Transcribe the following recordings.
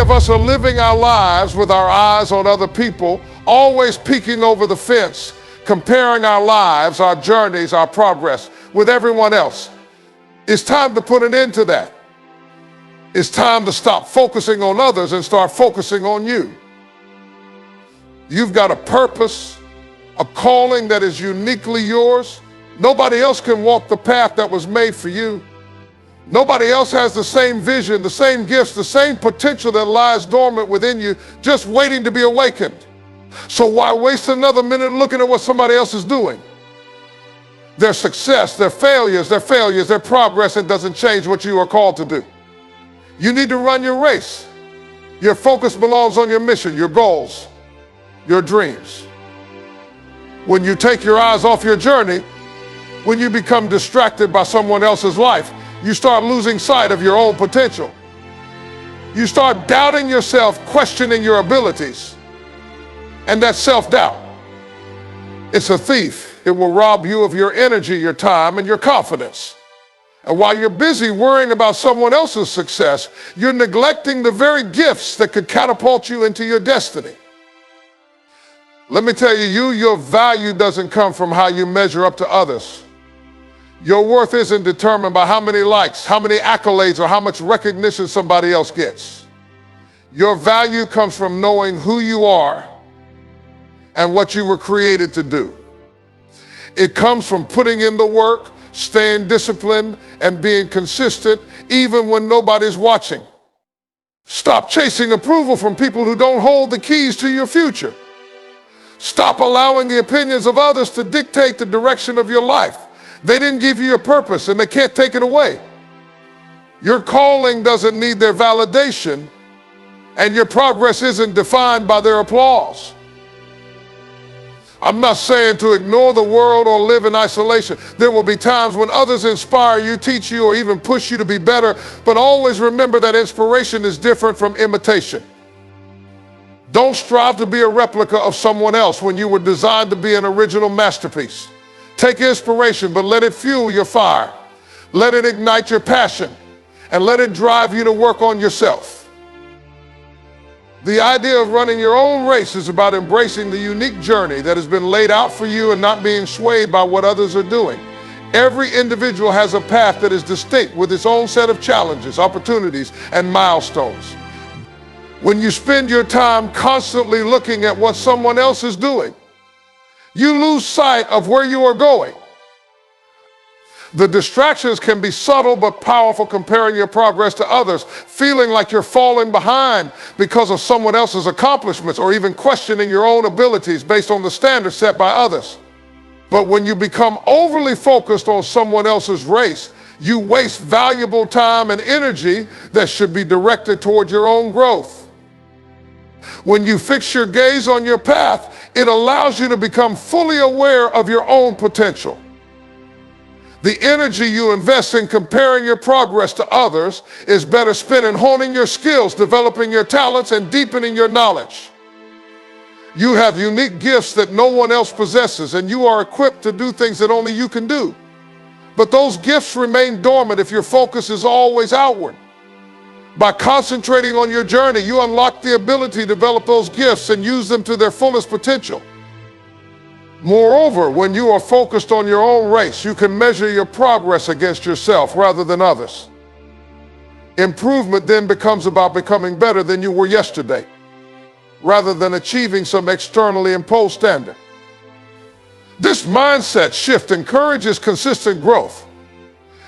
of us are living our lives with our eyes on other people, always peeking over the fence, comparing our lives, our journeys, our progress with everyone else. It's time to put an end to that. It's time to stop focusing on others and start focusing on you. You've got a purpose, a calling that is uniquely yours. Nobody else can walk the path that was made for you. Nobody else has the same vision, the same gifts, the same potential that lies dormant within you, just waiting to be awakened. So why waste another minute looking at what somebody else is doing? Their success, their failures, their progress, it doesn't change what you are called to do. You need to run your race. Your focus belongs on your mission, your goals, your dreams. When you take your eyes off your journey, when you become distracted by someone else's life, you start losing sight of your own potential. You start doubting yourself, questioning your abilities. And that's self-doubt. It's a thief. It will rob you of your energy, your time, and your confidence. And while you're busy worrying about someone else's success, you're neglecting the very gifts that could catapult you into your destiny. Let me tell you, your value doesn't come from how you measure up to others. Your worth isn't determined by how many likes, how many accolades, or how much recognition somebody else gets. Your value comes from knowing who you are and what you were created to do. It comes from putting in the work, staying disciplined, and being consistent, even when nobody's watching. Stop chasing approval from people who don't hold the keys to your future. Stop allowing the opinions of others to dictate the direction of your life. They didn't give you a purpose, and they can't take it away. Your calling doesn't need their validation, and your progress isn't defined by their applause. I'm not saying to ignore the world or live in isolation. There will be times when others inspire you, teach you, or even push you to be better, but always remember that inspiration is different from imitation. Don't strive to be a replica of someone else when you were designed to be an original masterpiece. Take inspiration, but let it fuel your fire. Let it ignite your passion, and let it drive you to work on yourself. The idea of running your own race is about embracing the unique journey that has been laid out for you and not being swayed by what others are doing. Every individual has a path that is distinct with its own set of challenges, opportunities, and milestones. When you spend your time constantly looking at what someone else is doing, you lose sight of where you are going. The distractions can be subtle but powerful, comparing your progress to others, feeling like you're falling behind because of someone else's accomplishments, or even questioning your own abilities based on the standards set by others. But when you become overly focused on someone else's race, you waste valuable time and energy that should be directed toward your own growth. When you fix your gaze on your path, it allows you to become fully aware of your own potential. The energy you invest in comparing your progress to others is better spent in honing your skills, developing your talents, and deepening your knowledge. You have unique gifts that no one else possesses, and you are equipped to do things that only you can do. But those gifts remain dormant if your focus is always outward. By concentrating on your journey, you unlock the ability to develop those gifts and use them to their fullest potential. Moreover, when you are focused on your own race, you can measure your progress against yourself rather than others. Improvement then becomes about becoming better than you were yesterday, rather than achieving some externally imposed standard. This mindset shift encourages consistent growth.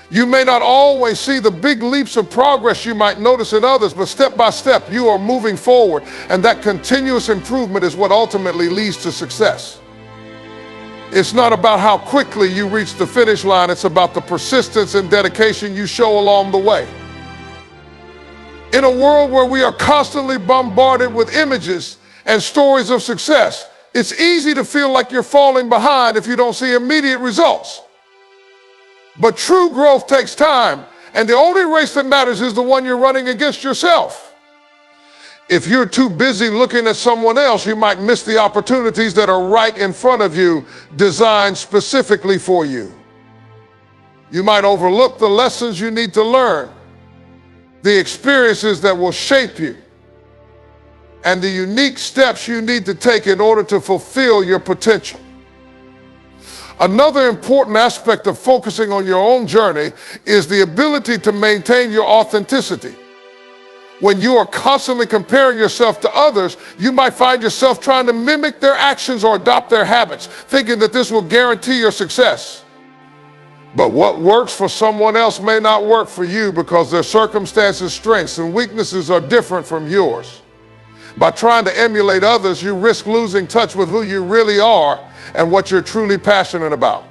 You may not always see the big leaps of progress you might notice in others, but step by step, you are moving forward, and that continuous improvement is what ultimately leads to success. It's not about how quickly you reach the finish line, it's about the persistence and dedication you show along the way. In a world where we are constantly bombarded with images and stories of success, it's easy to feel like you're falling behind if you don't see immediate results. But true growth takes time, and the only race that matters is the one you're running against yourself. If you're too busy looking at someone else, you might miss the opportunities that are right in front of you, designed specifically for you. You might overlook the lessons you need to learn, the experiences that will shape you, and the unique steps you need to take in order to fulfill your potential. Another important aspect of focusing on your own journey is the ability to maintain your authenticity. When you are constantly comparing yourself to others, you might find yourself trying to mimic their actions or adopt their habits, thinking that this will guarantee your success. But what works for someone else may not work for you because their circumstances, strengths, and weaknesses are different from yours. By trying to emulate others, you risk losing touch with who you really are and what you're truly passionate about.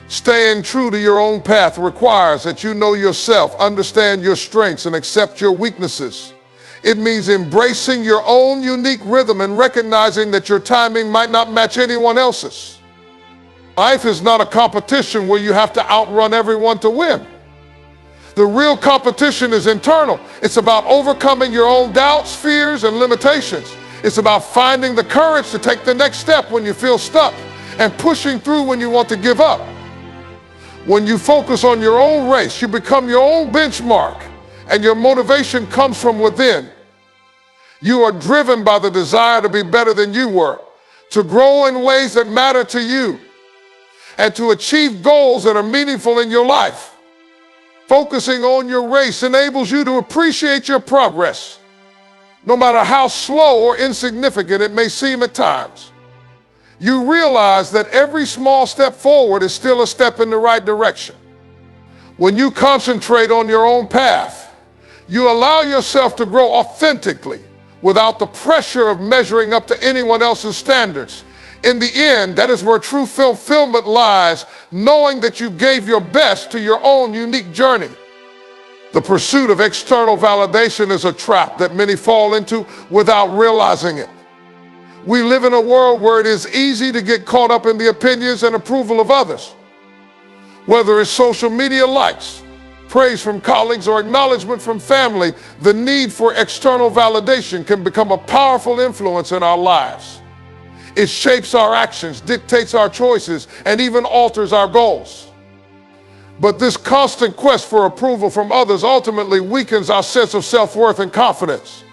Staying true to your own path requires that you know yourself, understand your strengths, and accept your weaknesses. It means embracing your own unique rhythm and recognizing that your timing might not match anyone else's. Life is not a competition where you have to outrun everyone to win. The real competition is internal. It's about overcoming your own doubts, fears, and limitations. It's about finding the courage to take the next step when you feel stuck and pushing through when you want to give up. When you focus on your own race, you become your own benchmark, and your motivation comes from within. You are driven by the desire to be better than you were, to grow in ways that matter to you, and to achieve goals that are meaningful in your life. Focusing on your race enables you to appreciate your progress, no matter how slow or insignificant it may seem at times. You realize that every small step forward is still a step in the right direction. When you concentrate on your own path, you allow yourself to grow authentically without the pressure of measuring up to anyone else's standards. In the end, that is where true fulfillment lies, knowing that you gave your best to your own unique journey. The pursuit of external validation is a trap that many fall into without realizing it. We live in a world where it is easy to get caught up in the opinions and approval of others. Whether it's social media likes, praise from colleagues, or acknowledgement from family, the need for external validation can become a powerful influence in our lives. It shapes our actions, dictates our choices, and even alters our goals. But this constant quest for approval from others ultimately weakens our sense of self-worth and confidence.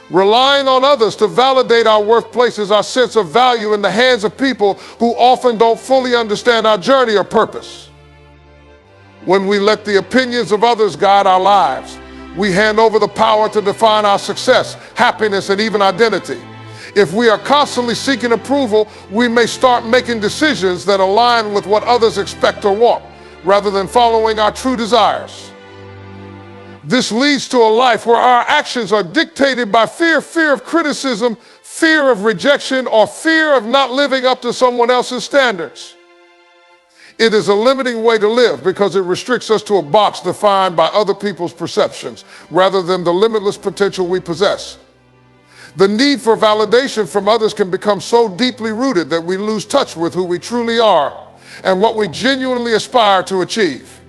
Relying on others to validate our worth places our sense of value in the hands of people who often don't fully understand our journey or purpose. When we let the opinions of others guide our lives, we hand over the power to define our success, happiness, and even identity. If we are constantly seeking approval, we may start making decisions that align with what others expect or want, rather than following our true desires. This leads to a life where our actions are dictated by fear of criticism, fear of rejection, or fear of not living up to someone else's standards. It is a limiting way to live because it restricts us to a box defined by other people's perceptions, rather than the limitless potential we possess. The need for validation from others can become so deeply rooted that we lose touch with who we truly are and what we genuinely aspire to achieve.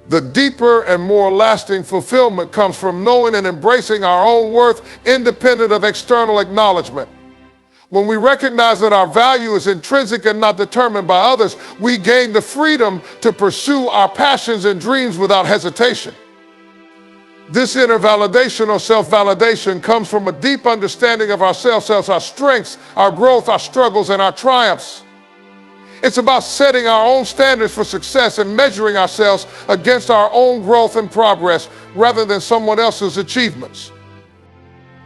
The deeper and more lasting fulfillment comes from knowing and embracing our own worth independent of external acknowledgement. When we recognize that our value is intrinsic and not determined by others, we gain the freedom to pursue our passions and dreams without hesitation. This inner validation or self-validation comes from a deep understanding of ourselves, our strengths, our growth, our struggles, and our triumphs. It's about setting our own standards for success and measuring ourselves against our own growth and progress rather than someone else's achievements.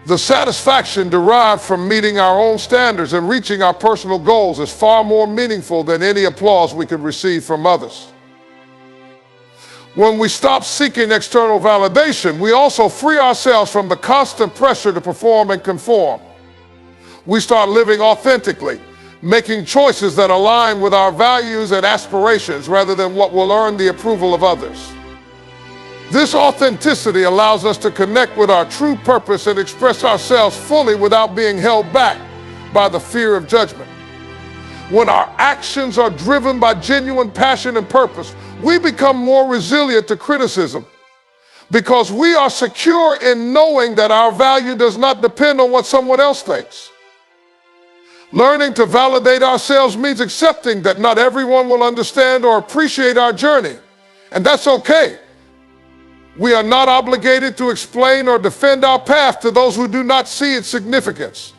The satisfaction derived from meeting our own standards and reaching our personal goals is far more meaningful than any applause we could receive from others. When we stop seeking external validation, we also free ourselves from the constant pressure to perform and conform. We start living authentically, making choices that align with our values and aspirations rather than what will earn the approval of others. This authenticity allows us to connect with our true purpose and express ourselves fully without being held back by the fear of judgment. When our actions are driven by genuine passion and purpose, we become more resilient to criticism because we are secure in knowing that our value does not depend on what someone else thinks. Learning to validate ourselves means accepting that not everyone will understand or appreciate our journey, and that's okay. We are not obligated to explain or defend our path to those who do not see its significance.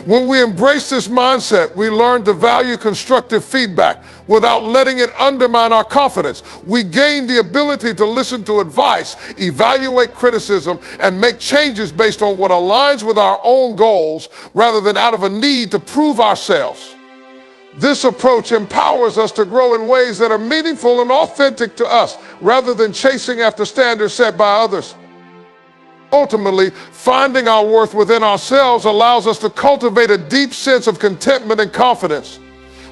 When we embrace this mindset, we learn to value constructive feedback without letting it undermine our confidence. We gain the ability to listen to advice, evaluate criticism, and make changes based on what aligns with our own goals rather than out of a need to prove ourselves. This approach empowers us to grow in ways that are meaningful and authentic to us rather than chasing after standards set by others. Ultimately, finding our worth within ourselves allows us to cultivate a deep sense of contentment and confidence.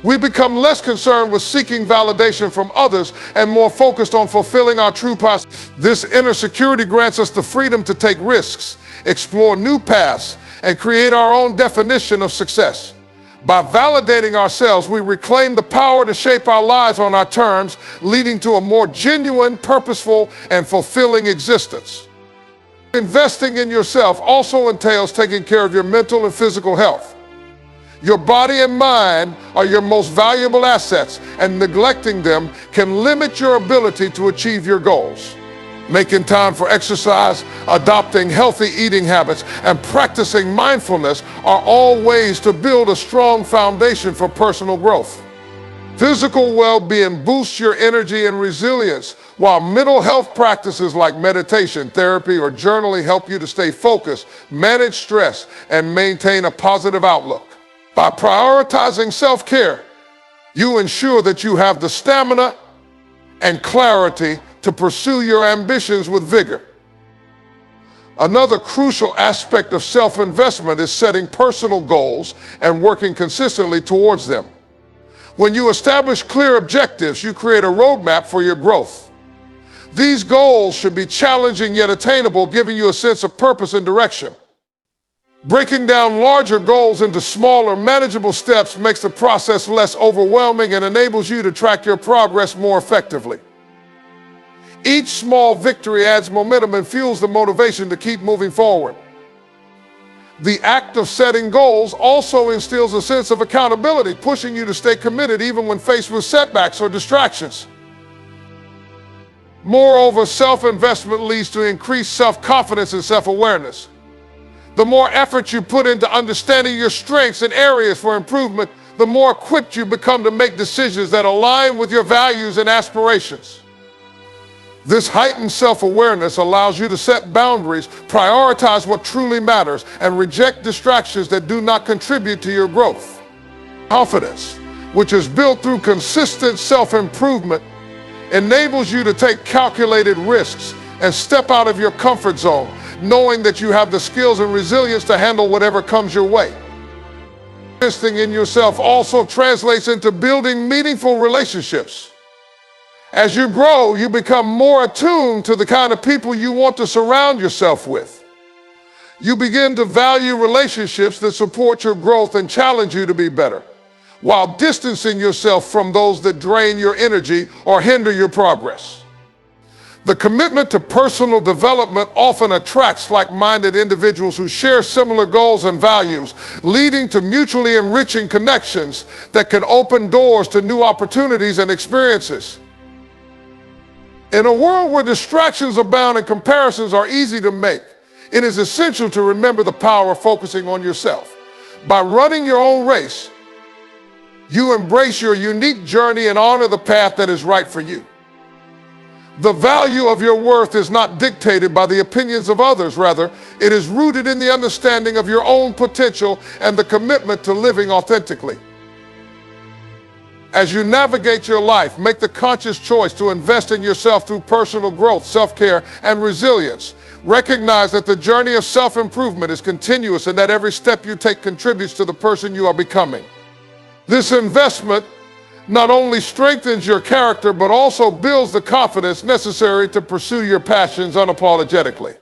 We become less concerned with seeking validation from others and more focused on fulfilling our true potential. This inner security grants us the freedom to take risks, explore new paths, and create our own definition of success. By validating ourselves, we reclaim the power to shape our lives on our terms, leading to a more genuine, purposeful, and fulfilling existence. Investing in yourself also entails taking care of your mental and physical health. Your body and mind are your most valuable assets, and neglecting them can limit your ability to achieve your goals. Making time for exercise, adopting healthy eating habits, and practicing mindfulness are all ways to build a strong foundation for personal growth. Physical well-being boosts your energy and resilience, while mental health practices like meditation, therapy, or journaling help you to stay focused, manage stress, and maintain a positive outlook. By prioritizing self-care, you ensure that you have the stamina and clarity to pursue your ambitions with vigor. Another crucial aspect of self-investment is setting personal goals and working consistently towards them. When you establish clear objectives, you create a roadmap for your growth. These goals should be challenging yet attainable, giving you a sense of purpose and direction. Breaking down larger goals into smaller, manageable steps makes the process less overwhelming and enables you to track your progress more effectively. Each small victory adds momentum and fuels the motivation to keep moving forward. The act of setting goals also instills a sense of accountability, pushing you to stay committed even when faced with setbacks or distractions. Moreover, self-investment leads to increased self-confidence and self-awareness. The more effort you put into understanding your strengths and areas for improvement, the more equipped you become to make decisions that align with your values and aspirations. This heightened self-awareness allows you to set boundaries, prioritize what truly matters, and reject distractions that do not contribute to your growth. Confidence, which is built through consistent self-improvement, enables you to take calculated risks and step out of your comfort zone, knowing that you have the skills and resilience to handle whatever comes your way. Investing in yourself also translates into building meaningful relationships. As you grow, you become more attuned to the kind of people you want to surround yourself with. You begin to value relationships that support your growth and challenge you to be better, while distancing yourself from those that drain your energy or hinder your progress. The commitment to personal development often attracts like-minded individuals who share similar goals and values, leading to mutually enriching connections that can open doors to new opportunities and experiences. In a world where distractions abound and comparisons are easy to make, it is essential to remember the power of focusing on yourself. By running your own race, you embrace your unique journey and honor the path that is right for you. The value of your worth is not dictated by the opinions of others. Rather, it is rooted in the understanding of your own potential and the commitment to living authentically. As you navigate your life, make the conscious choice to invest in yourself through personal growth, self-care, and resilience. Recognize that the journey of self-improvement is continuous and that every step you take contributes to the person you are becoming. This investment not only strengthens your character, but also builds the confidence necessary to pursue your passions unapologetically.